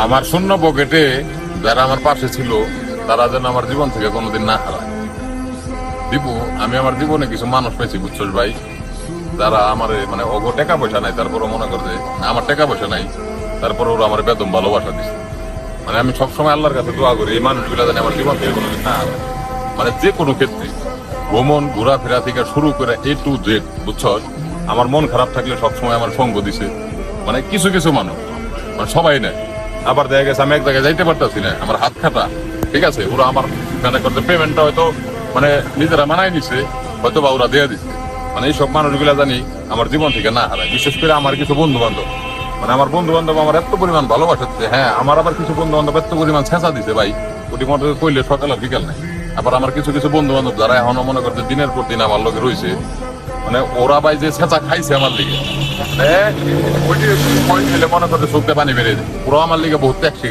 আমার শূন্য পকেটে যারা আমার পাশে ছিল তারা যেন আমার জীবন থেকে কোনোদিন না হারায়। দীপু, আমি আমার জীবনে কিছু মানুষ পেয়েছি বুঝছোস ভাই, যারা আমার মানে ওগো টাকা পয়সা নাই, তারপরে মনে করে আমার টাকা পয়সা নাই, তারপরে ওরা আমার বেতন ভালোবাসা দিচ্ছে। মানে আমি সবসময় আল্লাহর কাছে দোয়া করি এই মানুষগুলো যেন আমার জীবন থেকে কোনোদিন না হারায়। মানে যে কোনো ক্ষেত্রে ভ্রমণ ঘোরাফেরা থেকে শুরু করে A to Z, বুঝছস, আমার মন খারাপ থাকলে সবসময় আমার সঙ্গ দিছে। মানে কিছু কিছু মানুষ, মানে সবাই নেয়। আবার দেখা গেছে আমি এক জায়গায় যাইতে পারতেছি না, আমার হাত খাটা, ঠিক আছে, ওরা আমার মানে করতে পেমেন্টটা হয়তো মানে নিজেরা মানায় নিছে, হয়তো বা ওরা দিয়ে দিচ্ছে। মানে এইসব মানুষগুলা জানি আমার জীবন থেকে না হারায়। বিশেষ করে আমার কিছু বন্ধু বান্ধব, মানে আমার বন্ধু বান্ধব আমার এত পরিমাণ ভালোবাসাচ্ছে। হ্যাঁ, আমার আবার কিছু বন্ধু বান্ধব এত পরিমাণ ছেঁচা দিছে ভাই, ওটি মনে কইলে সকাল আর বিকাল নাই। আবার আমার কিছু কিছু বন্ধু বান্ধব যারা এখনো মনে করছে দিনের পর দিন আমার লগে রয়েছে, মানে ওরা ভাই যে ছেঁচা খাইছে আমার লিগে, মানে ওইটি মনে করতে চোখতে পানি বেরিয়ে যায়। ওরা আমার লিগে বহুত ত্যাগ শিখে।